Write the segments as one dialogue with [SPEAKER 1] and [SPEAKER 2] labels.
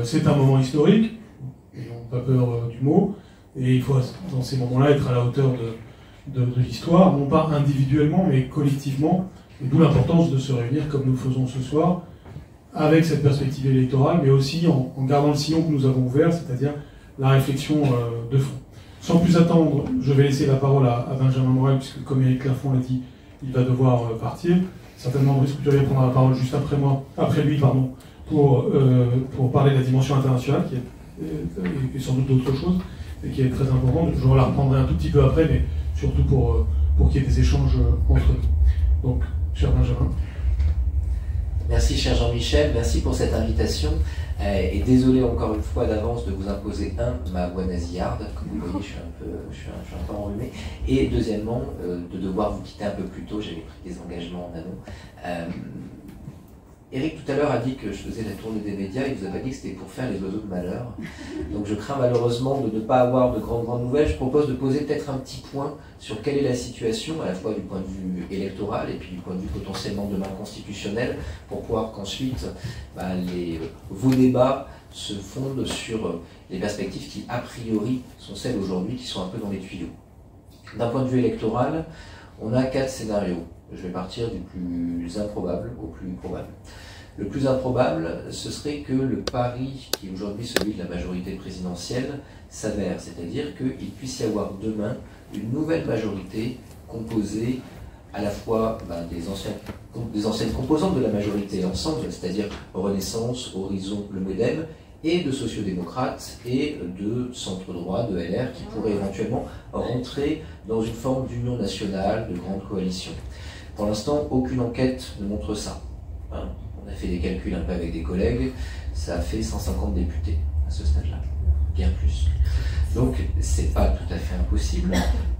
[SPEAKER 1] C'est un moment historique, n'ayons pas peur du mot, et il faut dans ces moments-là être à la hauteur de l'histoire, non pas individuellement, mais collectivement, et d'où l'importance de se réunir comme nous le faisons ce soir, avec cette perspective électorale, mais aussi en gardant le sillon que nous avons ouvert, c'est-à-dire la réflexion de fond. Sans plus attendre, je vais laisser la parole à Benjamin Morel, puisque comme Éric Lafont l'a dit, il va devoir partir. Certainement, Brice Couturier prendra la parole juste après lui, pour parler de la dimension internationale, qui est et sans doute d'autres choses, et qui est très importante. Je la reprendrai un tout petit peu après, mais surtout pour qu'il y ait des échanges entre nous. Donc, cher Benjamin.
[SPEAKER 2] Merci, cher Jean-Michel, merci pour cette invitation. Et désolé encore une fois d'avance de vous imposer, ma voix nasillarde, comme vous voyez, je suis un peu enrhumé, et deuxièmement, de devoir vous quitter un peu plus tôt, j'avais pris des engagements en amont. Eric tout à l'heure a dit que je faisais la tournée des médias, il vous a pas dit que c'était pour faire les oiseaux de malheur. Donc je crains malheureusement de ne pas avoir de grandes nouvelles. Je propose de poser peut-être un petit point sur quelle est la situation, à la fois du point de vue électoral et puis du point de vue potentiellement demain constitutionnel, pour pouvoir qu'ensuite vos débats se fondent sur les perspectives qui, a priori, sont celles aujourd'hui qui sont un peu dans les tuyaux. D'un point de vue électoral, on a 4 scénarios. Je vais partir du plus improbable au plus probable. Le plus improbable, ce serait que le pari qui est aujourd'hui celui de la majorité présidentielle s'avère, c'est-à-dire qu'il puisse y avoir demain une nouvelle majorité composée à la fois des anciennes composantes de la majorité ensemble, c'est-à-dire Renaissance, Horizon, le Modem, et de sociodémocrates et de centre-droit, de LR, qui pourraient éventuellement rentrer dans une forme d'union nationale, de grande coalition. Pour l'instant, aucune enquête ne montre ça. On a fait des calculs un peu avec des collègues, ça a fait 150 députés à ce stade-là, bien plus. Donc, c'est pas tout à fait impossible,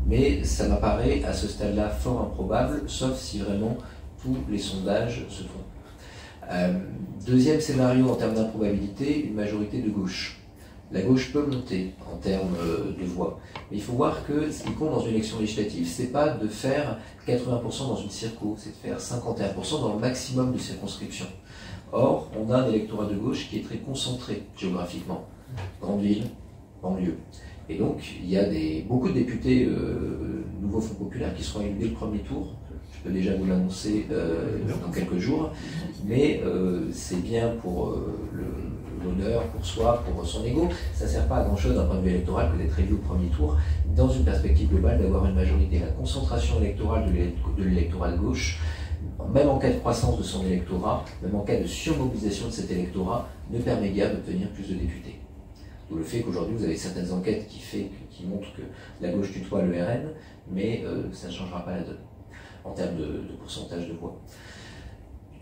[SPEAKER 2] mais ça m'apparaît à ce stade-là fort improbable, sauf si vraiment tous les sondages se font. Deuxième scénario en termes d'improbabilité, une majorité de gauche. La gauche peut monter en termes de voix, mais il faut voir que ce qui compte dans une élection législative, c'est pas de faire 80% dans une circo, c'est de faire 51% dans le maximum de circonscriptions. Or, on a un électorat de gauche qui est très concentré géographiquement, grande ville, banlieue. Et donc, il y a beaucoup de députés nouveaux Fonds populaires qui seront élus dès le premier tour. Je peux déjà vous l'annoncer dans quelques jours, mais c'est bien pour l'honneur, pour soi, pour son ego. Ça ne sert pas à grand chose d'un point de vue électoral que d'être élu au premier tour, dans une perspective globale d'avoir une majorité. La concentration électorale de l'électorat de gauche, même en cas de croissance de son électorat, même en cas de surmobilisation de cet électorat, ne permet guère d'obtenir plus de députés. D'où le fait qu'aujourd'hui vous avez certaines enquêtes qui montrent que la gauche tutoie le RN, mais ça ne changera pas la donne en termes de pourcentage de voix.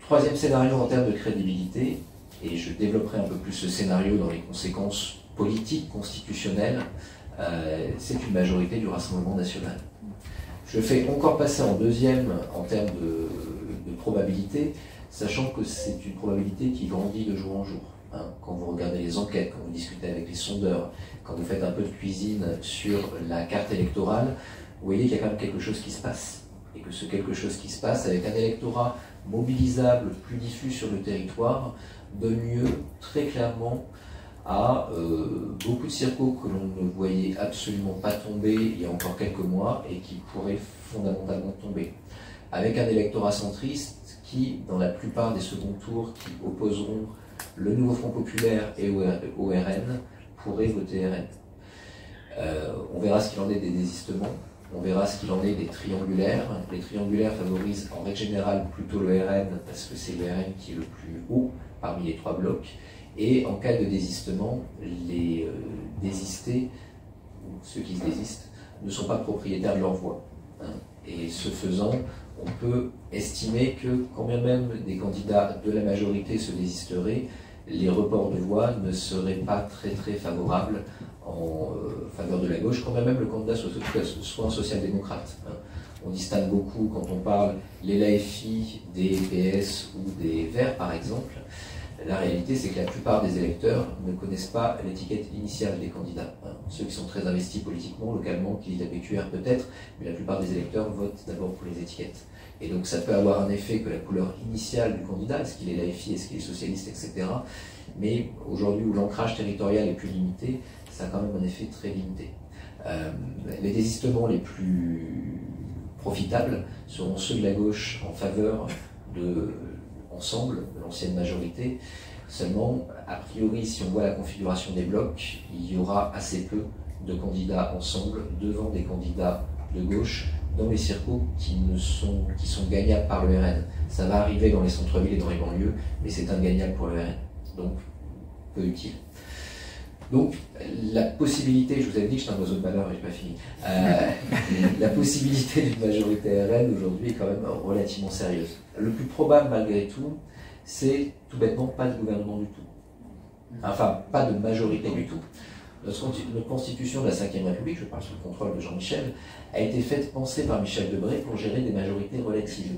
[SPEAKER 2] Troisième scénario en termes de crédibilité, et je développerai un peu plus ce scénario dans les conséquences politiques, constitutionnelles, c'est une majorité du Rassemblement national. Je fais encore passer en deuxième en termes de probabilité, sachant que c'est une probabilité qui grandit de jour en jour. Quand vous regardez les enquêtes, quand vous discutez avec les sondeurs, quand vous faites un peu de cuisine sur la carte électorale, vous voyez qu'il y a quand même quelque chose qui se passe. Et que ce quelque chose qui se passe avec un électorat mobilisable, plus diffus sur le territoire, donne lieu très clairement à beaucoup de circos que l'on ne voyait absolument pas tomber il y a encore quelques mois et qui pourraient fondamentalement tomber. Avec un électorat centriste qui, dans la plupart des seconds tours qui opposeront le nouveau Front populaire et au RN, pourrait voter RN. On verra ce qu'il en est des désistements. On verra ce qu'il en est des triangulaires. Les triangulaires favorisent en règle générale plutôt le RN parce que c'est le RN qui est le plus haut parmi les 3 blocs. Et en cas de désistement, les désistés, ou ceux qui se désistent, ne sont pas propriétaires de leur voix. Et ce faisant, on peut estimer que quand bien même des candidats de la majorité se désisteraient, les reports de voix ne seraient pas très favorables en faveur de la gauche, quand même le candidat soit un social-démocrate. On distingue beaucoup quand on parle les LAFI, des PS ou des Verts par exemple. La réalité c'est que la plupart des électeurs ne connaissent pas l'étiquette initiale des candidats. Ceux qui sont très investis politiquement, localement, qui lisent la PQR peut-être, mais la plupart des électeurs votent d'abord pour les étiquettes. Et donc ça peut avoir un effet que la couleur initiale du candidat, est-ce qu'il est LAFI, est-ce qu'il est socialiste, etc., mais aujourd'hui où l'ancrage territorial est plus limité, ça a quand même un effet très limité. Les désistements les plus profitables seront ceux de la gauche en faveur de Ensemble, de l'ancienne majorité. Seulement, a priori, si on voit la configuration des blocs, il y aura assez peu de candidats Ensemble devant des candidats de gauche dans les circos qui sont gagnables par le RN. Ça va arriver dans les centres-villes et dans les banlieues, mais c'est ingagnable pour le RN. Donc, peu utile. Donc, la possibilité, je vous avais dit que j'étais un oiseau de malheur et je n'ai pas fini, la possibilité d'une majorité RN aujourd'hui est quand même relativement sérieuse. Le plus probable malgré tout, c'est tout bêtement pas de gouvernement du tout. Enfin, pas de majorité du tout. Notre constitution de la Ve République, je parle sous le contrôle de Jean Michel, a été faite penser par Michel Debré pour gérer des majorités relatives.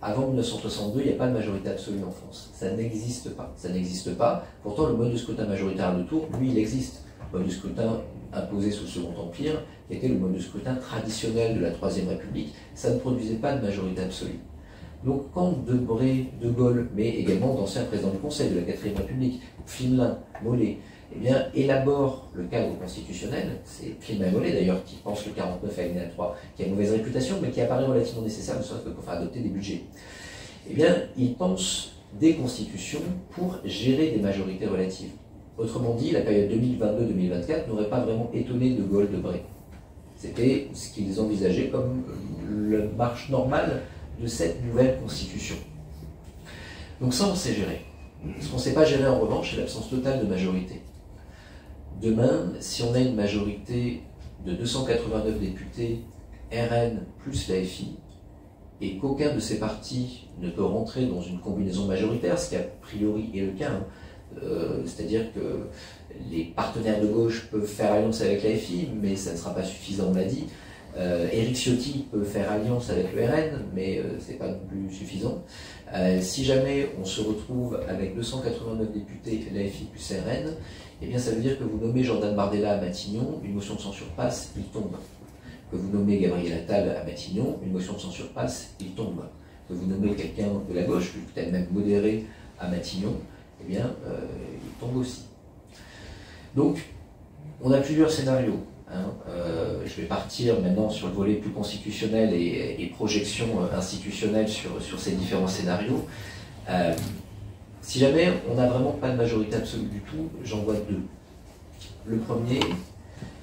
[SPEAKER 2] Avant 1962, il n'y a pas de majorité absolue en France. Ça n'existe pas. Ça n'existe pas. Pourtant, le mode de scrutin majoritaire à deux tours, lui, il existe. Le mode de scrutin imposé sous le Second Empire, qui était le mode de scrutin traditionnel de la Troisième République, ça ne produisait pas de majorité absolue. Donc, quand Debré, De Gaulle, mais également d'anciens présidents du Conseil de la Quatrième République, Flimelin, Mollet, eh bien, élabore le cadre constitutionnel, c'est Flimelin et Mollet d'ailleurs qui pense le 49 alinéa 3, qui a une mauvaise réputation, mais qui apparaît relativement nécessaire, ne serait-ce que pour faire adopter des budgets. Eh bien, il pense des constitutions pour gérer des majorités relatives. Autrement dit, la période 2022-2024 n'aurait pas vraiment étonné De Gaulle, Debré. C'était ce qu'ils envisageaient comme la marche normale de cette nouvelle constitution. Donc ça, on sait gérer. Ce qu'on ne sait pas gérer en revanche, c'est l'absence totale de majorité. Demain, si on a une majorité de 289 députés, RN plus l'AFI, et qu'aucun de ces partis ne peut rentrer dans une combinaison majoritaire, ce qui a priori est le cas, c'est-à-dire que les partenaires de gauche peuvent faire alliance avec l'AFI, mais ça ne sera pas suffisant, on l'a dit. Éric Ciotti peut faire alliance avec le RN, mais ce n'est pas non plus suffisant. Si jamais on se retrouve avec 289 députés, l'AFI plus RN, eh bien ça veut dire que vous nommez Jordan Bardella à Matignon, une motion de censure passe, il tombe. Que vous nommez Gabriel Attal à Matignon, une motion de censure passe, il tombe. Que vous nommez quelqu'un de la gauche, peut-être même modéré à Matignon, eh bien il tombe aussi. Donc, on a plusieurs scénarios. Je vais partir maintenant sur le volet plus constitutionnel et projection institutionnelle sur ces différents scénarios. Si jamais on n'a vraiment pas de majorité absolue du tout, j'en vois deux. Le premier,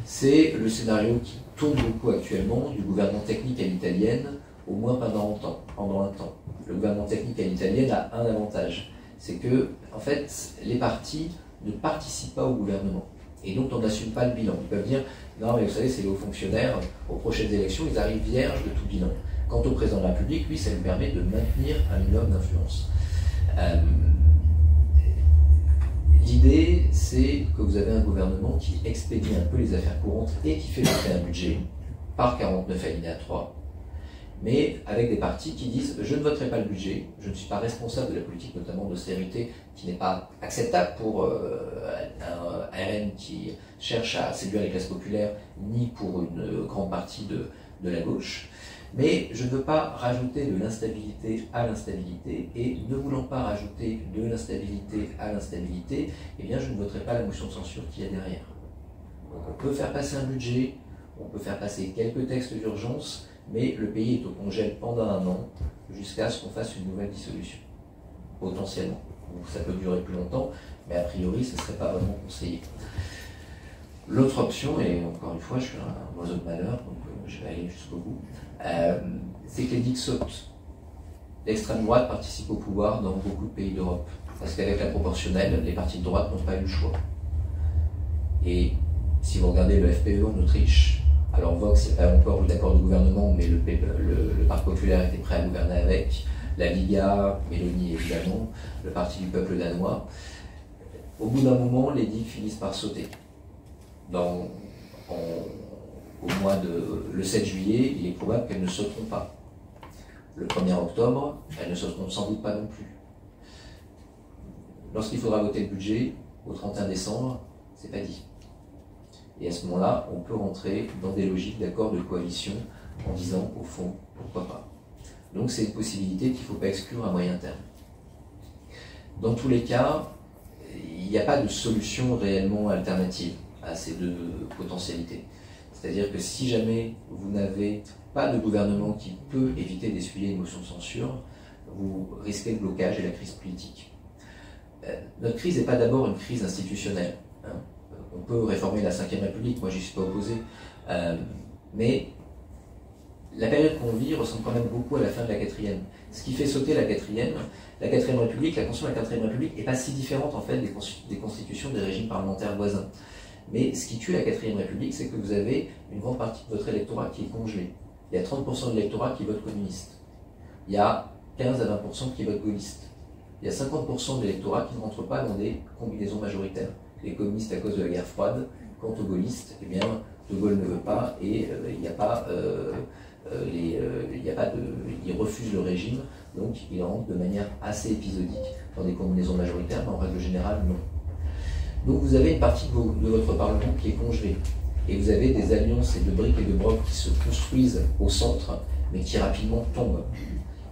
[SPEAKER 2] c'est le scénario qui tourne beaucoup actuellement du gouvernement technique à l'italienne, au moins pendant un temps. Le gouvernement technique à l'italienne a un avantage, c'est que en fait, les partis ne participent pas au gouvernement. Et donc on n'assume pas le bilan. Ils peuvent dire, non mais vous savez, c'est les hauts fonctionnaires, aux prochaines élections, ils arrivent vierges de tout bilan. Quant au président de la République, lui, ça lui permet de maintenir un minimum d'influence. L'idée, c'est que vous avez un gouvernement qui expédie un peu les affaires courantes et qui fait voter un budget par 49 alinéa 3, mais avec des partis qui disent « je ne voterai pas le budget, je ne suis pas responsable de la politique notamment d'austérité qui n'est pas acceptable pour un RN qui cherche à séduire les classes populaires, ni pour une grande partie de la gauche. Mais je ne veux pas rajouter de l'instabilité à l'instabilité, et ne voulant pas rajouter de l'instabilité à l'instabilité, eh bien je ne voterai pas la motion de censure qu'il y a derrière. Donc on peut faire passer un budget, on peut faire passer quelques textes d'urgence, mais le pays est au congèle pendant un an, jusqu'à ce qu'on fasse une nouvelle dissolution, potentiellement. Donc ça peut durer plus longtemps, mais a priori ce ne serait pas vraiment conseillé. L'autre option, et encore une fois je suis un oiseau de malheur, donc je vais aller jusqu'au bout, c'est que les digues sautent. L'extrême droite participe au pouvoir dans beaucoup de pays d'Europe, parce qu'avec la proportionnelle, les partis de droite n'ont pas eu le choix. Et si vous regardez le FPE en Autriche, alors Vox n'est pas encore eu d'accord de gouvernement, mais le Parti populaire était prêt à gouverner avec, la Liga, Mélanie évidemment, le Parti du peuple danois. Au bout d'un moment, les digues finissent par sauter. Au mois le 7 juillet, il est probable qu'elles ne sauteront pas. Le 1er octobre, elles ne sauteront sans doute pas non plus. Lorsqu'il faudra voter le budget, au 31 décembre, c'est pas dit. Et à ce moment-là, on peut rentrer dans des logiques d'accord de coalition en disant, au fond, pourquoi pas. Donc c'est une possibilité qu'il ne faut pas exclure à moyen terme. Dans tous les cas, il n'y a pas de solution réellement alternative à ces deux potentialités. C'est-à-dire que si jamais vous n'avez pas de gouvernement qui peut éviter d'essuyer une motion de censure, vous risquez le blocage et la crise politique. Notre crise n'est pas d'abord une crise institutionnelle. Hein. On peut réformer la Ve République, moi j'y suis pas opposé, mais la période qu'on vit ressemble quand même beaucoup à la fin de la 4e. Ce qui fait sauter la 4e République, la construction de la 4e République n'est pas si différente en fait des constitutions des régimes parlementaires voisins. Mais ce qui tue la 4e République, c'est que vous avez une grande partie de votre électorat qui est congelé. Il y a 30% de l'électorat qui vote communiste. Il y a 15 à 20% qui votent gaullistes. Il y a 50% de l'électorat qui ne rentre pas dans des combinaisons majoritaires. Les communistes à cause de la guerre froide, quant aux gaullistes, eh bien, De Gaulle ne veut pas et il n'y a pas ils refusent le régime, donc ils rentrent de manière assez épisodique dans des combinaisons majoritaires, mais en règle générale, non. Donc vous avez une partie de votre Parlement qui est congelée, et vous avez des alliances et de briques et de brocs qui se construisent au centre, mais qui rapidement tombent.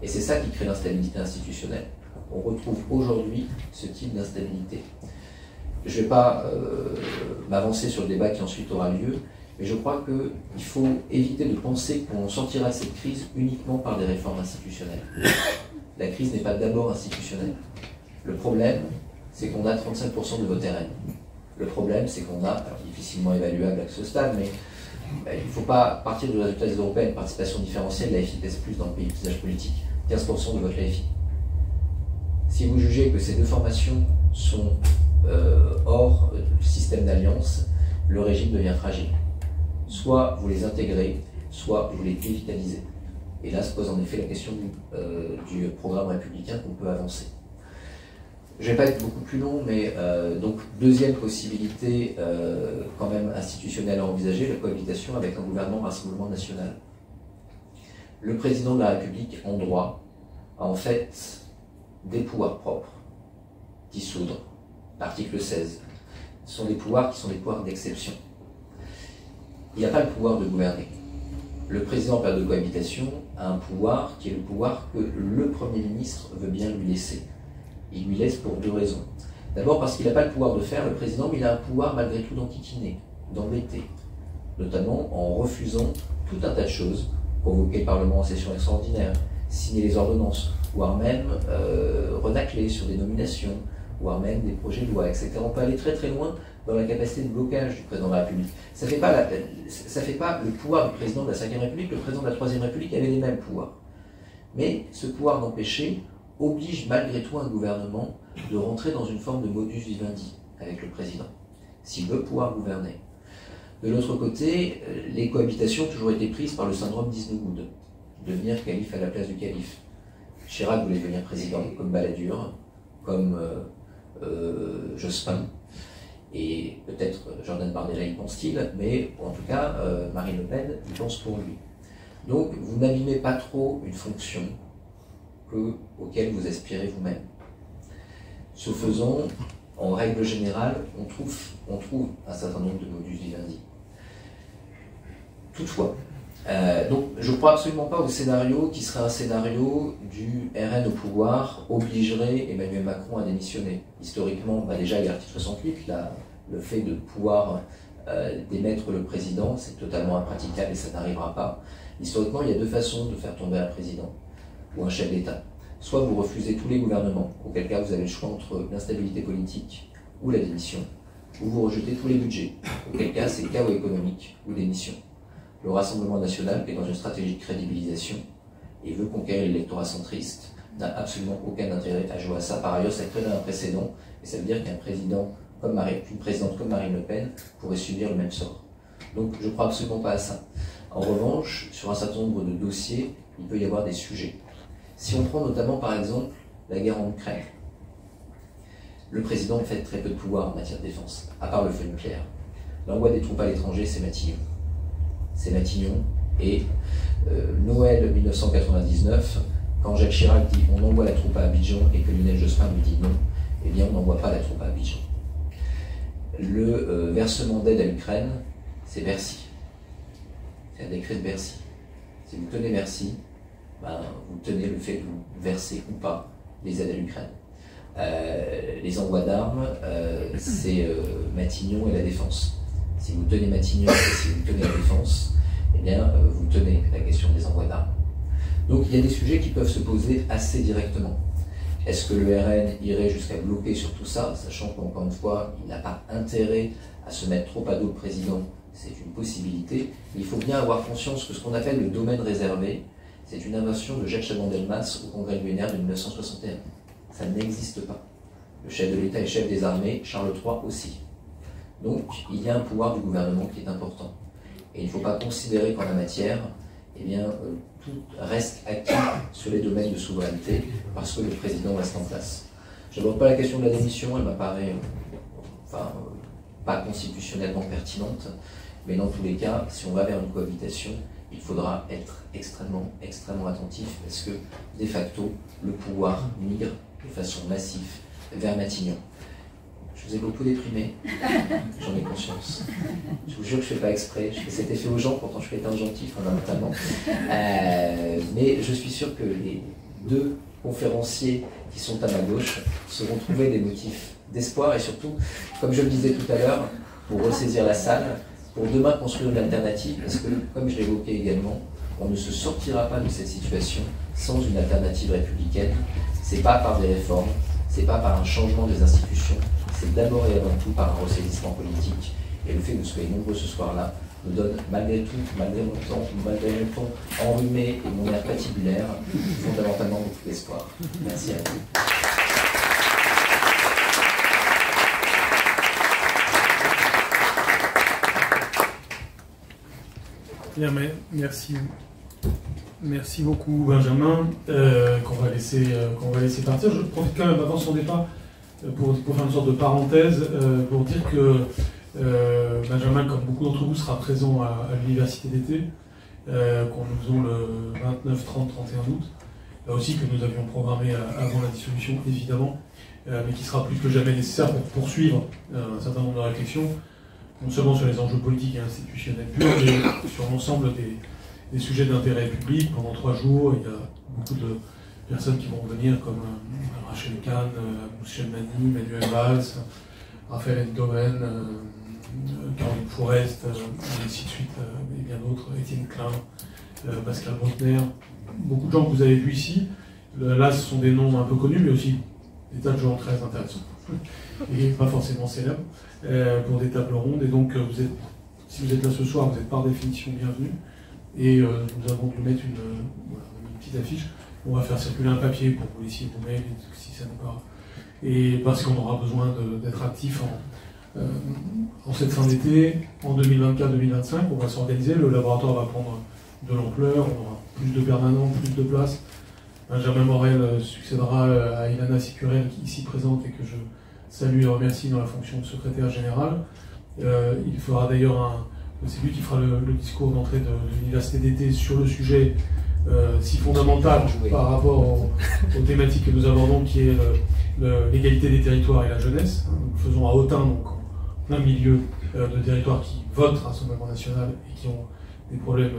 [SPEAKER 2] Et c'est ça qui crée l'instabilité institutionnelle. On retrouve aujourd'hui ce type d'instabilité. Je ne vais pas m'avancer sur le débat qui ensuite aura lieu, mais je crois qu'il faut éviter de penser qu'on sortira de cette crise uniquement par des réformes institutionnelles. La crise n'est pas d'abord institutionnelle. Le problème, c'est qu'on a 35% de vote RN. Le problème, c'est qu'on a, alors difficilement évaluable à ce stade, mais il ne faut pas partir du résultat des européennes, participation différentielle, l'AFI pèse plus dans le paysage politique, 15% de vote l'AFI. Si vous jugez que ces deux formations sont hors du système d'alliance, le régime devient fragile. Soit vous les intégrez, soit vous les dévitalisez. Et là se pose en effet la question du programme républicain qu'on peut avancer. Je ne vais pas être beaucoup plus long, mais donc deuxième possibilité quand même institutionnelle à envisager, la cohabitation avec un gouvernement Rassemblement national. Le président de la République, en droit, a en fait des pouvoirs propres, dissoudre, l'article 16. Ce sont des pouvoirs qui sont des pouvoirs d'exception. Il n'a pas le pouvoir de gouverner. Le président en période de cohabitation a un pouvoir qui est le pouvoir que le Premier ministre veut bien lui laisser. Il lui laisse pour deux raisons. D'abord parce qu'il n'a pas le pouvoir de faire, le président, mais il a un pouvoir malgré tout d'enquiquiner, d'embêter, notamment en refusant tout un tas de choses, convoquer le Parlement en session extraordinaire, signer les ordonnances, voire même renacler sur des nominations, voire même des projets de loi, etc. On peut aller très très loin dans la capacité de blocage du président de la République. Ça ne fait pas le pouvoir du président de la Ve République, le président de la Troisième République avait les mêmes pouvoirs. Mais ce pouvoir d'empêcher oblige malgré tout un gouvernement de rentrer dans une forme de modus vivendi avec le président, s'il veut pouvoir gouverner. De l'autre côté, les cohabitations ont toujours été prises par le syndrome d'Iznogoud, devenir calife à la place du calife. Chirac voulait devenir président, comme Balladur, comme Jospin, et peut-être Jordan Bardella y pense-t-il, mais en tout cas, Marine Le Pen y pense pour lui. Donc, vous n'abîmez pas trop une fonction auquel vous aspirez vous-même. Ce faisant, en règle générale, on trouve un certain nombre de modus vivendi. Toutefois, donc je ne crois absolument pas au scénario qui serait un scénario du RN au pouvoir obligerait Emmanuel Macron à démissionner. Historiquement, déjà il y a l'article 68, là, le fait de pouvoir démettre le président, c'est totalement impraticable et ça n'arrivera pas. Historiquement, il y a deux façons de faire tomber un président ou un chef d'État. Soit vous refusez tous les gouvernements, auquel cas vous avez le choix entre l'instabilité politique ou la démission, ou vous rejetez tous les budgets, auquel cas c'est chaos économique ou démission. Le Rassemblement national, qui est dans une stratégie de crédibilisation et veut conquérir l'électorat centriste, n'a absolument aucun intérêt à jouer à ça. Par ailleurs, ça crée un précédent, et ça veut dire qu'une présidente comme Marine Le Pen pourrait subir le même sort. Donc je ne crois absolument pas à ça. En revanche, sur un certain nombre de dossiers, il peut y avoir des sujets. Si on prend notamment par exemple la guerre en Ukraine, le président a fait très peu de pouvoir en matière de défense, à part le feu nucléaire. L'envoi des troupes à l'étranger, c'est Matignon. C'est Matignon, et Noël 1999, quand Jacques Chirac dit on envoie la troupe à Abidjan et que Lionel Jospin lui dit non, eh bien on n'envoie pas la troupe à Abidjan. Le versement d'aide à l'Ukraine, c'est Bercy. C'est un décret de Bercy. Si vous tenez Bercy, vous tenez le fait de vous verser ou pas les aides à l'Ukraine. Les envois d'armes, c'est Matignon et la Défense. Si vous tenez Matignon et si vous tenez la Défense, eh bien, vous tenez la question des envois d'armes. Donc il y a des sujets qui peuvent se poser assez directement. Est-ce que le RN irait jusqu'à bloquer sur tout ça, sachant qu'encore une fois, il n'a pas intérêt à se mettre trop à dos le président, c'est une possibilité, mais il faut bien avoir conscience que ce qu'on appelle le domaine réservé, c'est une invention de Jacques Chaban-Delmas au Congrès de l'UNR de 1961. Ça n'existe pas. Le chef de l'État est chef des armées, Charles III aussi. Donc il y a un pouvoir du gouvernement qui est important. Et il ne faut pas considérer qu'en la matière, eh bien, tout reste acquis sur les domaines de souveraineté parce que le président reste en place. Je n'aborde pas la question de la démission, elle m'apparaît pas constitutionnellement pertinente, mais dans tous les cas, si on va vers une cohabitation, il faudra être extrêmement attentif parce que, de facto, le pouvoir migre de façon massive vers Matignon. Je vous ai beaucoup déprimé, j'en ai conscience. Je vous jure que je ne fais pas exprès, je fais cet effet aux gens, pourtant je fais quelqu'un de gentil fondamentalement. Mais je suis sûr que les deux conférenciers qui sont à ma gauche sauront trouver des motifs d'espoir et surtout, comme je le disais tout à l'heure, pour ressaisir la salle, pour demain construire une alternative, parce que, comme je l'évoquais également, on ne se sortira pas de cette situation sans une alternative républicaine. C'est pas par des réformes, c'est pas par un changement des institutions, c'est d'abord et avant tout par un ressaisissement politique. Et le fait que vous soyez nombreux ce soir-là me donne, malgré tout, malgré mon ton enrhumé et mon air patibulaire, fondamentalement beaucoup d'espoir. Merci à vous.
[SPEAKER 1] Bien, mais merci beaucoup Benjamin, qu'on va laisser partir. Je profite quand même avant son départ pour faire une sorte de parenthèse, pour dire que Benjamin, comme beaucoup d'entre vous, sera présent à l'université d'été, qu'on nous faisons le 29, 30, 31 août, là aussi que nous avions programmé avant la dissolution évidemment, mais qui sera plus que jamais nécessaire pour poursuivre un certain nombre de réflexions, non seulement sur les enjeux politiques et institutionnels purs, mais sur l'ensemble des sujets d'intérêt public. Pendant 3 jours, il y a beaucoup de personnes qui vont venir, comme Rachel Kahn, Mousse Mani, Manuel Valls, Raphaël Endoven, Caroline Forest, et ainsi de suite, et bien d'autres, Étienne Klein, Pascal Bruckner. Beaucoup de gens que vous avez vus ici. Là, ce sont des noms un peu connus, mais aussi des tas de gens très intéressants, et pas forcément célèbres, pour des tables rondes. Et donc, si vous êtes là ce soir, vous êtes par définition bienvenus. Et nous avons dû mettre une petite affiche. On va faire circuler un papier pour vous laisser vos mails, si ça n'est pas. Et parce qu'on aura besoin d'être actifs en cette fin d'été, en 2024-2025, on va s'organiser. Le laboratoire va prendre de l'ampleur, on aura plus de permanents, plus de places. Benjamin Morel succédera à Ilana Sicurel, qui est ici présente et que je salue et remercie dans la fonction de secrétaire général. Il fera d'ailleurs c'est lui qui fera le discours d'entrée de l'université d'été sur le sujet si fondamental par rapport aux thématiques que nous abordons, qui est l'égalité des territoires et la jeunesse. Nous faisons à Autun, donc en plein milieu de territoires qui votent Rassemblement National et qui ont des problèmes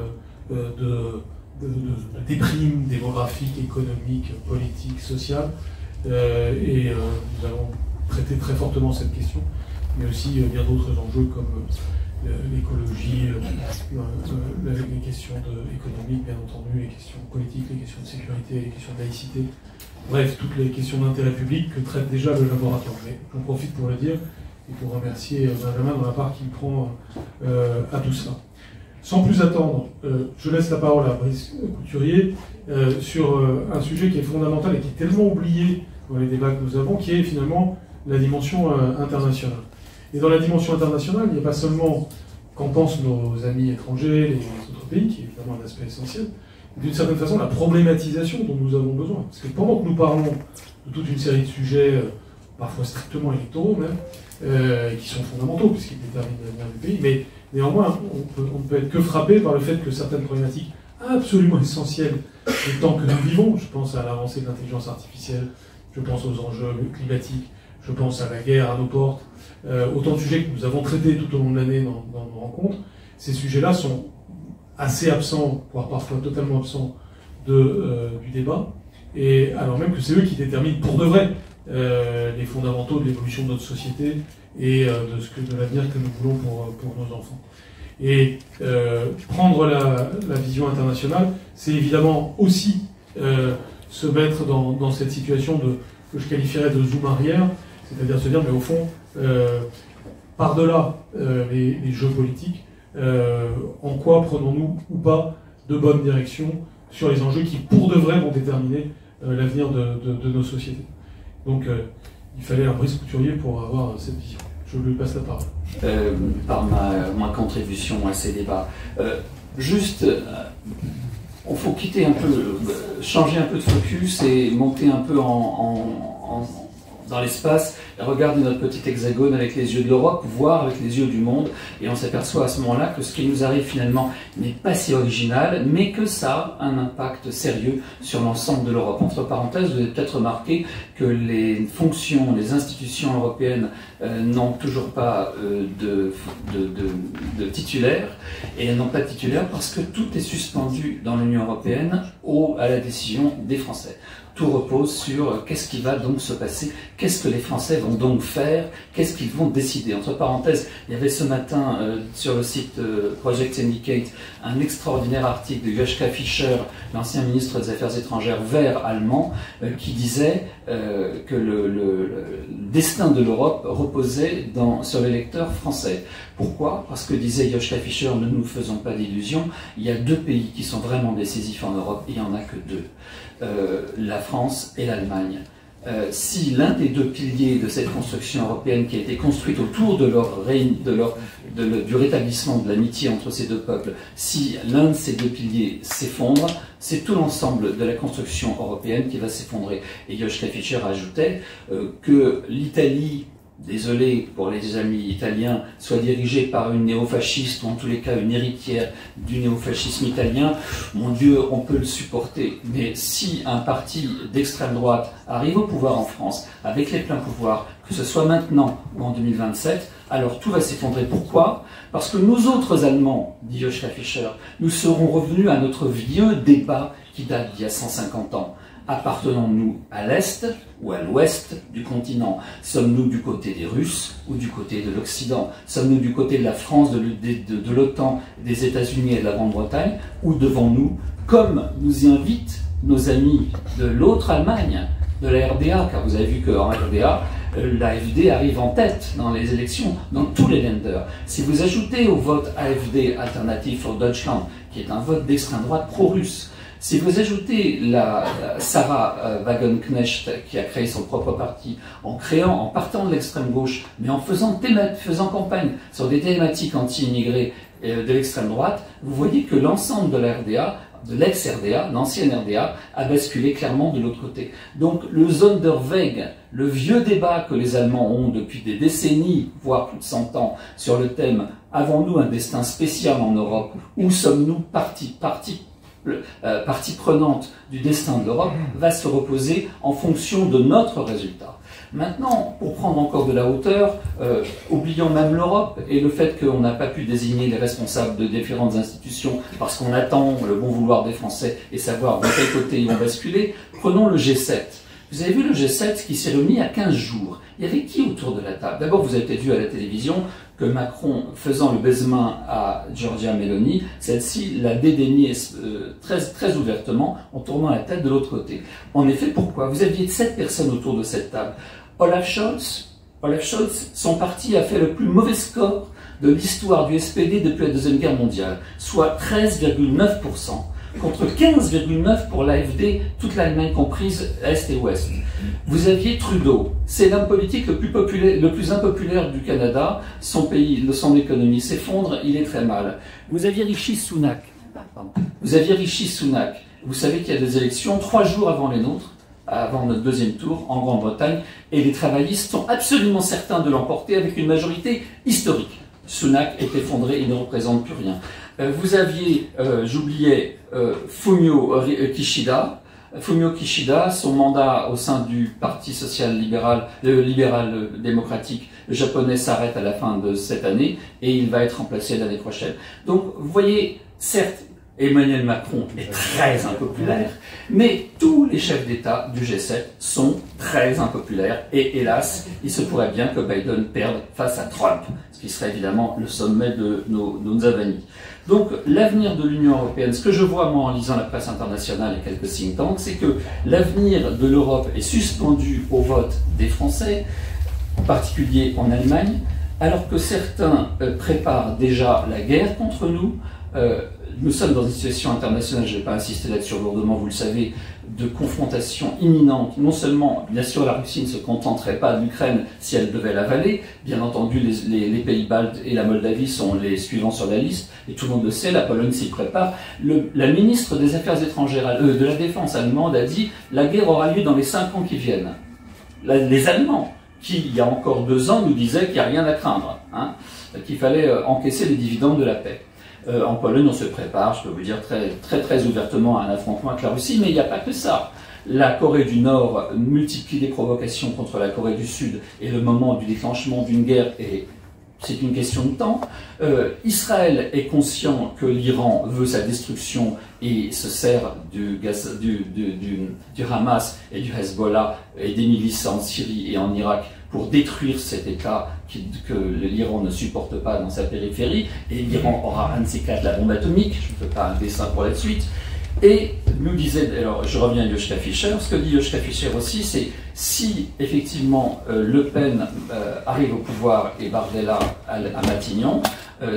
[SPEAKER 1] de déprime démographique, économique, politique, sociale. Et nous allons traiter très fortement cette question, mais aussi bien d'autres enjeux comme l'écologie, les questions économiques, bien entendu, les questions politiques, les questions de sécurité, les questions de laïcité. Bref, toutes les questions d'intérêt public que traite déjà le laboratoire. Mais j'en profite pour le dire et pour remercier Benjamin dans la part qu'il prend à tout ça. Sans plus attendre, je laisse la parole à Brice Couturier sur un sujet qui est fondamental et qui est tellement oublié dans les débats que nous avons, qui est finalement la dimension internationale. Et dans la dimension internationale, il n'y a pas seulement qu'en pensent nos amis étrangers, les autres pays, qui est évidemment un aspect essentiel, mais d'une certaine façon la problématisation dont nous avons besoin. Parce que pendant que nous parlons de toute une série de sujets, parfois strictement électoraux même, qui sont fondamentaux, puisqu'ils déterminent l'avenir du pays, mais néanmoins, on ne peut être que frappé par le fait que certaines problématiques absolument essentielles du temps que nous vivons, je pense à l'avancée de l'intelligence artificielle, je pense aux enjeux climatiques, je pense à la guerre à nos portes, autant de sujets que nous avons traités tout au long de l'année dans nos rencontres. Ces sujets-là sont assez absents, voire parfois totalement absents du débat, et alors même que c'est eux qui déterminent pour de vrai les fondamentaux de l'évolution de notre société et de l'avenir que nous voulons pour nos enfants. Et prendre la vision internationale, c'est évidemment aussi se mettre dans cette situation que je qualifierais de zoom arrière, c'est-à-dire se dire, mais au fond, par-delà les jeux politiques, en quoi prenons-nous ou pas de bonnes directions sur les enjeux qui, pour de vrai, vont déterminer l'avenir de nos sociétés. Donc, il fallait un Brice Couturier pour avoir cette vision. Je lui passe la parole.
[SPEAKER 3] Par ma contribution à ces débats. Juste, il faut quitter un peu, changer un peu de focus et monter un peu dans l'espace, regarder notre petit hexagone avec les yeux de l'Europe, voir avec les yeux du monde, et on s'aperçoit à ce moment-là que ce qui nous arrive finalement n'est pas si original, mais que ça a un impact sérieux sur l'ensemble de l'Europe. Entre parenthèses, vous avez peut-être remarqué que les fonctions, les institutions européennes n'ont toujours pas de titulaire, et elles n'ont pas de titulaire parce que tout est suspendu dans l'Union européenne à la décision des Français. Tout repose sur qu'est-ce qui va donc se passer, qu'est-ce que les Français vont donc faire, qu'est-ce qu'ils vont décider. Entre parenthèses, il y avait ce matin sur le site Project Syndicate un extraordinaire article de Joschka Fischer, l'ancien ministre des Affaires étrangères vert allemand, qui disait que le destin de l'Europe reposait sur l'électeur français. Pourquoi? Parce que disait Joschka Fischer, ne nous faisons pas d'illusions, il y a deux pays qui sont vraiment décisifs en Europe, et il n'y en a que deux. La France et l'Allemagne. Si l'un des deux piliers de cette construction européenne qui a été construite autour de du rétablissement de l'amitié entre ces deux peuples, si l'un de ces deux piliers s'effondre, c'est tout l'ensemble de la construction européenne qui va s'effondrer. Et Joschka Fischer ajoutait que l'Italie, désolé pour les amis italiens, soit dirigée par une néofasciste, ou en tous les cas une héritière du néofascisme italien, mon Dieu, on peut le supporter. Mais si un parti d'extrême droite arrive au pouvoir en France, avec les pleins pouvoirs, que ce soit maintenant ou en 2027, alors tout va s'effondrer. Pourquoi? Parce que nous autres Allemands, dit Joschka Fischer, nous serons revenus à notre vieux débat qui date d'il y a 150 ans. Appartenons-nous à l'Est ou à l'Ouest du continent? Sommes-nous du côté des Russes ou du côté de l'Occident? Sommes-nous du côté de la France, de l'OTAN, des États-Unis et de la Grande-Bretagne? Ou devons-nous, comme nous y invitent nos amis de l'autre Allemagne, de la RDA, car vous avez vu qu'en RDA, l'AfD arrive en tête dans les élections, dans tous les Länder. Si vous ajoutez au vote AfD, Alternative for Deutschland, qui est un vote d'extrême droite pro-russe, si vous ajoutez Sarah Wagenknecht, qui a créé son propre parti, en partant de l'extrême gauche, mais en faisant campagne sur des thématiques anti-immigrés de l'extrême droite, vous voyez que l'ensemble de la RDA, de l'ex-RDA, l'ancienne RDA, a basculé clairement de l'autre côté. Donc le Sonderweg, le vieux débat que les Allemands ont depuis des décennies, voire plus de 100 ans, sur le thème « Avons-nous un destin spécial en Europe? Où sommes-nous partie prenante du destin de l'Europe ?» va se reposer en fonction de notre résultat. Maintenant, pour prendre encore de la hauteur, oublions même l'Europe et le fait qu'on n'a pas pu désigner les responsables de différentes institutions parce qu'on attend le bon vouloir des Français et savoir de quel côté ils vont basculer. Prenons le G7. Vous avez vu le G7 qui s'est réuni à 15 jours. Il y avait qui autour de la table? D'abord, vous avez peut-être vu à la télévision que Macron, faisant le baise-main à Giorgia Meloni, celle-ci l'a dédaigné très ouvertement en tournant la tête de l'autre côté. En effet, pourquoi? Vous aviez 7 personnes autour de cette table. Olaf Scholz, son parti a fait le plus mauvais score de l'histoire du SPD depuis la Deuxième Guerre mondiale, soit 13,9%. Contre 15,9 pour l'AfD, toute l'Allemagne comprise, Est et Ouest. Vous aviez Trudeau, c'est l'homme politique le plus impopulaire du Canada, son pays, son économie s'effondre, il est très mal. Vous aviez Rishi Sunak, vous savez qu'il y a des élections 3 jours avant les nôtres, avant notre deuxième tour en Grande-Bretagne, et les travaillistes sont absolument certains de l'emporter avec une majorité historique. Sunak est effondré, il ne représente plus rien. Vous aviez, j'oubliais, Fumio Kishida. Fumio Kishida, son mandat au sein du Parti social-libéral, libéral-démocratique japonais s'arrête à la fin de cette année et il va être remplacé l'année prochaine. Donc, vous voyez, certes, Emmanuel Macron est très impopulaire, mais tous les chefs d'État du G7 sont très impopulaires, et hélas, il se pourrait bien que Biden perde face à Trump, ce qui serait évidemment le sommet de nos avanies. Donc l'avenir de l'Union européenne, ce que je vois moi en lisant la presse internationale et quelques think tanks, c'est que l'avenir de l'Europe est suspendu au vote des Français, en particulier en Allemagne, alors que certains préparent déjà la guerre contre nous. Nous sommes dans une situation internationale, je ne vais pas insister là-dessus lourdement, vous le savez, de confrontation imminente. Non seulement, bien sûr, la Russie ne se contenterait pas de l'Ukraine si elle devait l'avaler. Bien entendu, les pays baltes et la Moldavie sont les suivants sur la liste, et tout le monde le sait, la Pologne s'y prépare. La ministre des Affaires étrangères de la Défense allemande a dit « la guerre aura lieu dans les 5 ans qui viennent ». Les Allemands, qui, il y a encore 2 ans, nous disaient qu'il n'y a rien à craindre, hein, qu'il fallait encaisser les dividendes de la paix. En Pologne, on se prépare, je peux vous dire très ouvertement, à un affrontement avec la Russie, mais il n'y a pas que ça. La Corée du Nord multiplie les provocations contre la Corée du Sud, et le moment du déclenchement d'une guerre c'est une question de temps. Israël est conscient que l'Iran veut sa destruction et se sert du Hamas et du Hezbollah et des milices en Syrie et en Irak pour détruire cet État que l'Iran ne supporte pas dans sa périphérie, et l'Iran aura un de ces quatre, la bombe atomique, je ne fais pas un dessin pour la suite. Et nous disait, alors je reviens à Joschka Fischer, ce que dit Joschka Fischer aussi, c'est si effectivement Le Pen arrive au pouvoir et Bardella à Matignon,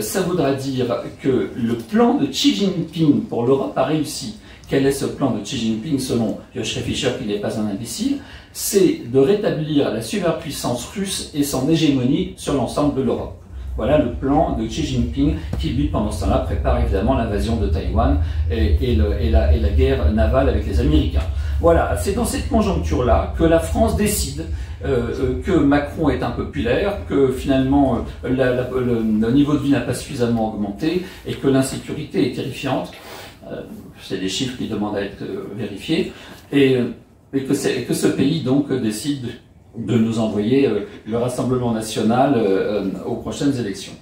[SPEAKER 3] ça voudra dire que le plan de Xi Jinping pour l'Europe a réussi. Quel est ce plan de Xi Jinping selon Joschka Fischer, qui n'est pas un imbécile? C'est de rétablir la superpuissance russe et son hégémonie sur l'ensemble de l'Europe. Voilà le plan de Xi Jinping qui, lui, pendant ce temps-là, prépare évidemment l'invasion de Taïwan et la guerre navale avec les Américains. Voilà, c'est dans cette conjoncture-là que la France décide que Macron est impopulaire, que finalement le niveau de vie n'a pas suffisamment augmenté et que l'insécurité est terrifiante. C'est des chiffres qui demandent à être vérifiés. Et que ce pays donc décide de nous envoyer le Rassemblement national aux prochaines élections.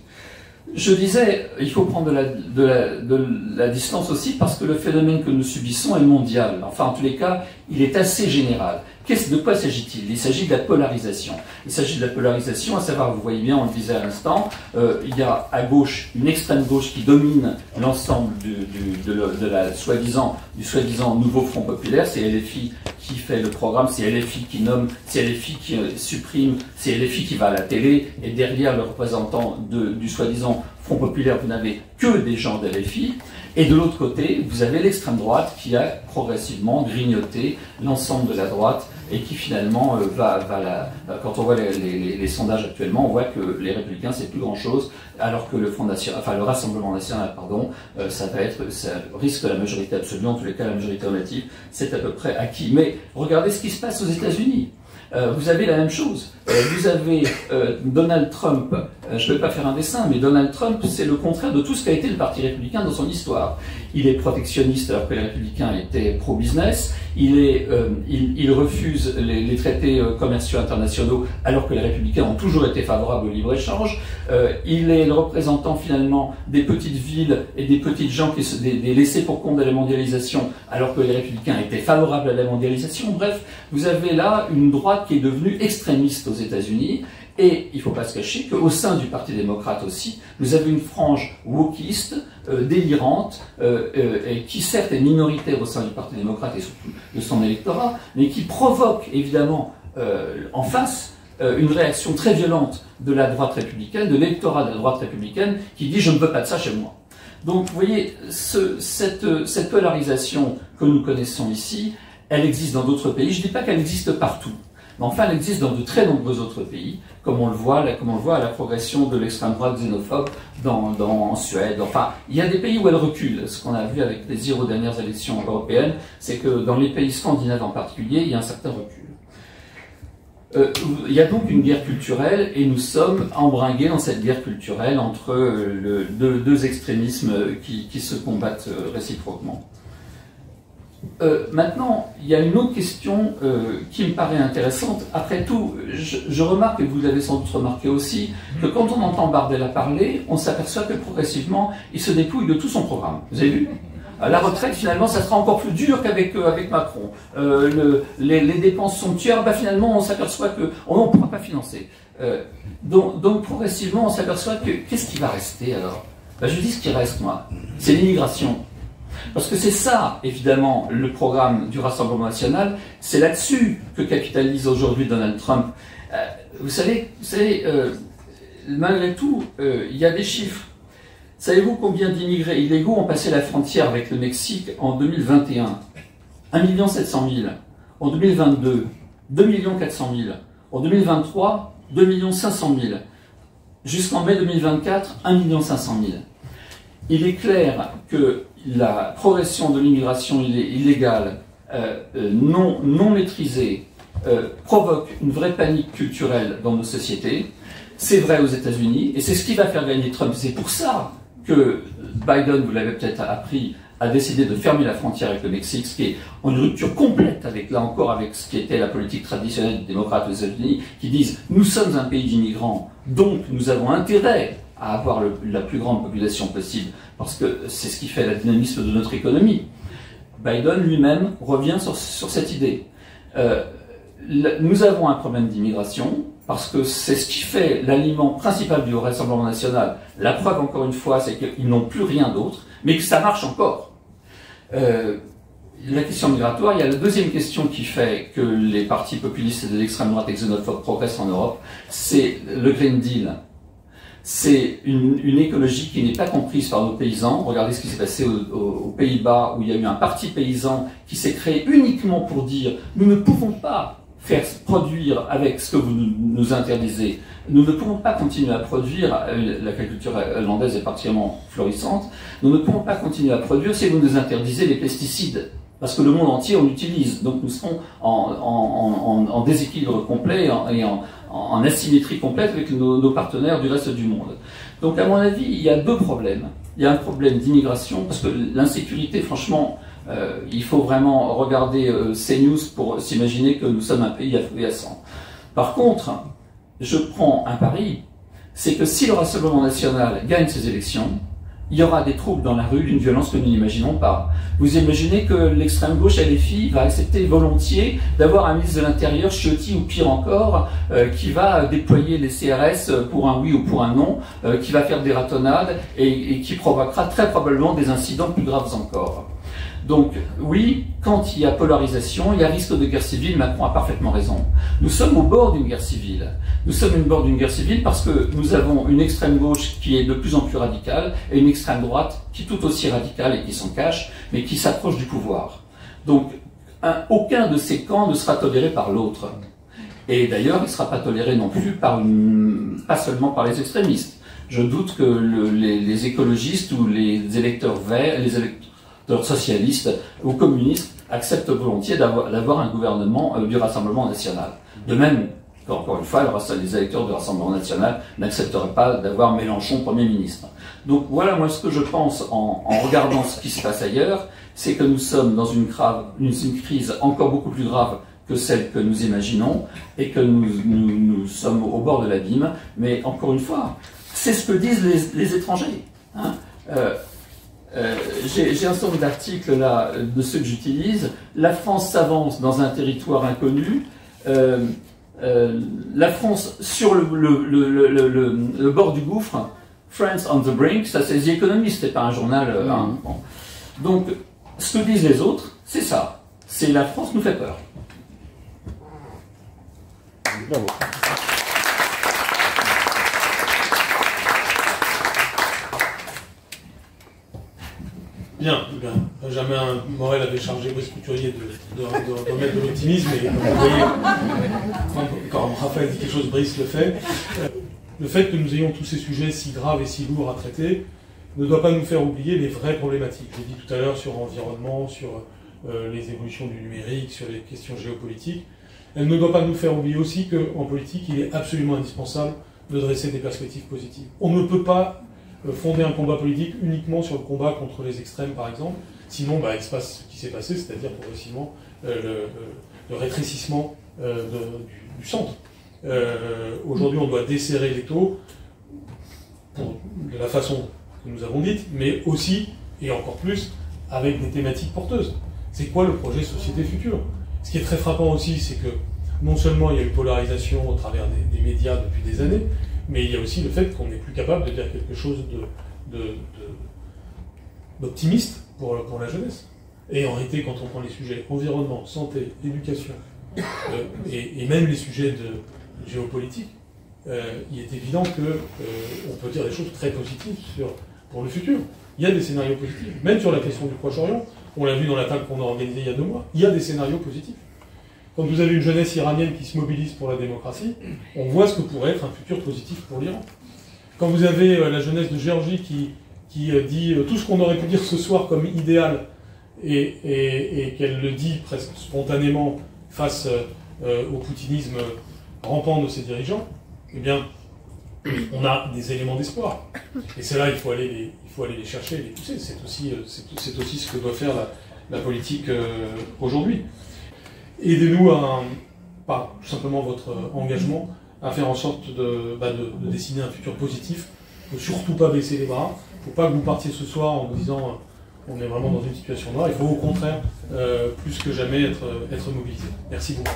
[SPEAKER 3] Je disais, il faut prendre de la distance aussi parce que le phénomène que nous subissons est mondial. Enfin, en tous les cas, il est assez général. De quoi s'agit-il? Il s'agit de la polarisation. Il s'agit de la polarisation, à savoir, vous voyez bien, on le disait à l'instant, il y a à gauche une extrême gauche qui domine l'ensemble du soi-disant nouveau Front populaire. C'est LFI qui fait le programme, c'est LFI qui nomme, c'est LFI qui supprime, c'est LFI qui va à la télé, et derrière le représentant du soi-disant Front populaire, vous n'avez que des gens d'LFI. Et de l'autre côté, vous avez l'extrême droite qui a progressivement grignoté l'ensemble de la droite et qui finalement quand on voit les sondages actuellement, on voit que les Républicains c'est plus grand chose, alors que le Rassemblement national, ça risque la majorité absolue, en tous les cas la majorité relative, c'est à peu près acquis. Mais regardez ce qui se passe aux États-Unis. Vous avez la même chose. Vous avez Donald Trump, je ne vais pas faire un dessin, mais Donald Trump, c'est le contraire de tout ce qu'a été le Parti républicain dans son histoire. Il est protectionniste alors que les républicains étaient pro-business, il refuse les traités commerciaux internationaux alors que les républicains ont toujours été favorables au libre-échange, il est le représentant finalement des petites villes et des petites gens, des laissés pour compte de la mondialisation alors que les républicains étaient favorables à la mondialisation. Bref, vous avez là une droite qui est devenue extrémiste aux États-Unis, et il ne faut pas se cacher qu'au sein du Parti démocrate aussi, vous avez une frange wokiste, délirante, et qui certes est minoritaire au sein du Parti démocrate et surtout de son électorat, mais qui provoque évidemment en face une réaction très violente de la droite républicaine, de l'électorat de la droite républicaine, qui dit « je ne veux pas de ça chez moi ». Donc vous voyez, cette polarisation que nous connaissons ici, elle existe dans d'autres pays. Je ne dis pas qu'elle existe partout. Mais enfin, elle existe dans de très nombreux autres pays, comme on le voit à la progression de l'extrême droite xénophobe en Suède. Enfin, il y a des pays où elle recule. Ce qu'on a vu avec plaisir aux dernières élections européennes, c'est que dans les pays scandinaves en particulier, il y a un certain recul. Il y a donc une guerre culturelle et nous sommes embringués dans cette guerre culturelle entre deux extrémismes qui se combattent réciproquement. Maintenant, il y a une autre question qui me paraît intéressante. Après tout, je remarque, et vous l'avez sans doute remarqué aussi, que quand on entend Bardella parler, on s'aperçoit que progressivement, il se dépouille de tout son programme. Vous avez vu ? La retraite, finalement, ça sera encore plus dur qu'avec Macron. Les dépenses somptuaires, finalement, on s'aperçoit qu'on ne pourra pas financer. Donc, progressivement, on s'aperçoit que qu'est-ce qui va rester alors? Je dis ce qui reste, moi, c'est l'immigration. Parce que c'est ça, évidemment, le programme du Rassemblement national. C'est là-dessus que capitalise aujourd'hui Donald Trump. Vous savez, malgré tout, il y a des chiffres. Savez-vous combien d'immigrés illégaux ont passé la frontière avec le Mexique en 2021? 1 700 000. En 2022, 2 400 000. En 2023, 2 500 000. Jusqu'en mai 2024, 1 500 000. Il est clair que la progression de l'immigration illégale non maîtrisée provoque une vraie panique culturelle dans nos sociétés. C'est vrai aux États-Unis et c'est ce qui va faire gagner Trump. C'est pour ça que Biden, vous l'avez peut-être appris, a décidé de fermer la frontière avec le Mexique, ce qui est en rupture complète avec, là encore, avec ce qui était la politique traditionnelle des démocrates aux États-Unis, qui disent « nous sommes un pays d'immigrants, donc nous avons intérêt à avoir la plus grande population possible, parce que c'est ce qui fait la dynamisme de notre économie ». Biden lui-même revient sur cette idée. Nous avons un problème d'immigration, parce que c'est ce qui fait l'aliment principal du Rassemblement national. La preuve, encore une fois, c'est qu'ils n'ont plus rien d'autre, mais que ça marche encore. La question migratoire, il y a la deuxième question qui fait que les partis populistes de l'extrême droite et xénophobes progressent en Europe, c'est le Green Deal. C'est une écologie qui n'est pas comprise par nos paysans. Regardez ce qui s'est passé aux Pays-Bas, où il y a eu un parti paysan qui s'est créé uniquement pour dire « nous ne pouvons pas faire produire avec ce que vous nous interdisez. Nous ne pouvons pas continuer à produire, l'agriculture hollandaise est particulièrement florissante, nous ne pouvons pas continuer à produire si vous nous interdisez les pesticides. Parce que le monde entier on utilise, donc nous serons en déséquilibre complet et en asymétrie complète avec nos partenaires du reste du monde. Donc à mon avis, il y a deux problèmes. Il y a un problème d'immigration, parce que l'insécurité, franchement, il faut vraiment regarder CNews pour s'imaginer que nous sommes un pays afflué à 100. Par contre, je prends un pari, c'est que si le Rassemblement national gagne ces élections, il y aura des troubles dans la rue d'une violence que nous n'imaginons pas. Vous imaginez que l'extrême gauche LFI va accepter volontiers d'avoir un ministre de l'Intérieur Ciotti ou pire encore, qui va déployer les CRS pour un oui ou pour un non, qui va faire des ratonnades et qui provoquera très probablement des incidents plus graves encore. Donc oui, quand il y a polarisation, il y a risque de guerre civile, Macron a parfaitement raison. Nous sommes au bord d'une guerre civile. Nous sommes au bord d'une guerre civile parce que nous avons une extrême gauche qui est de plus en plus radicale et une extrême droite qui est tout aussi radicale et qui s'en cache, mais qui s'approche du pouvoir. Donc aucun de ces camps ne sera toléré par l'autre. Et d'ailleurs, il ne sera pas toléré non plus pas seulement par les extrémistes. Je doute que les écologistes ou les électeurs verts, les électeurs socialistes ou communistes acceptent volontiers d'avoir un gouvernement du Rassemblement national. De même, encore une fois, les électeurs du Rassemblement national n'accepteraient pas d'avoir Mélenchon Premier ministre. Donc voilà, moi, ce que je pense en regardant ce qui se passe ailleurs, c'est que nous sommes dans une crise encore beaucoup plus grave que celle que nous imaginons et que nous sommes au bord de l'abîme. Mais encore une fois, c'est ce que disent les étrangers. Hein. J'ai un certain nombre d'articles là, de ceux que j'utilise. La France s'avance dans un territoire inconnu. La France sur le bord du gouffre. France on the brink, ça c'est The Economist, c'est pas un journal. Bon. Donc, ce que disent les autres, c'est ça. C'est la France nous fait peur.
[SPEAKER 4] Bravo.
[SPEAKER 1] Bien, Benjamin Morel avait chargé Brice Couturier de mettre de l'optimisme, et comme vous voyez, quand Raphaël dit quelque chose, Brice le fait. Le fait que nous ayons tous ces sujets si graves et si lourds à traiter ne doit pas nous faire oublier les vraies problématiques. J'ai dit tout à l'heure sur l'environnement, sur les évolutions du numérique, sur les questions géopolitiques. Elle ne doit pas nous faire oublier aussi qu'en politique, il est absolument indispensable de dresser des perspectives positives. On ne peut pas fonder un combat politique uniquement sur le combat contre les extrêmes, par exemple. Sinon, il se passe ce qui s'est passé, c'est-à-dire progressivement le rétrécissement du centre. Aujourd'hui, on doit desserrer les taux de la façon que nous avons dite, mais aussi, et encore plus, avec des thématiques porteuses. C'est quoi le projet société future? Ce qui est très frappant aussi, c'est que non seulement il y a une polarisation au travers des médias depuis des années, mais il y a aussi le fait qu'on n'est plus capable de dire quelque chose d'optimiste pour la jeunesse. Et en réalité, quand on prend les sujets environnement, santé, éducation, et même les sujets de géopolitique, il est évident qu'on peut dire des choses très positives pour le futur. Il y a des scénarios positifs. Même sur la question du Proche-Orient, on l'a vu dans la table qu'on a organisée il y a 2 mois, il y a des scénarios positifs. Quand vous avez une jeunesse iranienne qui se mobilise pour la démocratie, on voit ce que pourrait être un futur positif pour l'Iran. Quand vous avez la jeunesse de Géorgie qui dit tout ce qu'on aurait pu dire ce soir comme idéal, et qu'elle le dit presque spontanément face au poutinisme rampant de ses dirigeants, eh bien, on a des éléments d'espoir. Et c'est là il faut aller les chercher, les pousser. C'est aussi ce que doit faire la politique aujourd'hui. Aidez-nous par tout simplement votre engagement à faire en sorte de dessiner un futur positif. Il ne faut surtout pas baisser les bras. Il ne faut pas que vous partiez ce soir en vous disant on est vraiment dans une situation noire. Il faut au contraire, plus que jamais, être mobilisé. Merci beaucoup.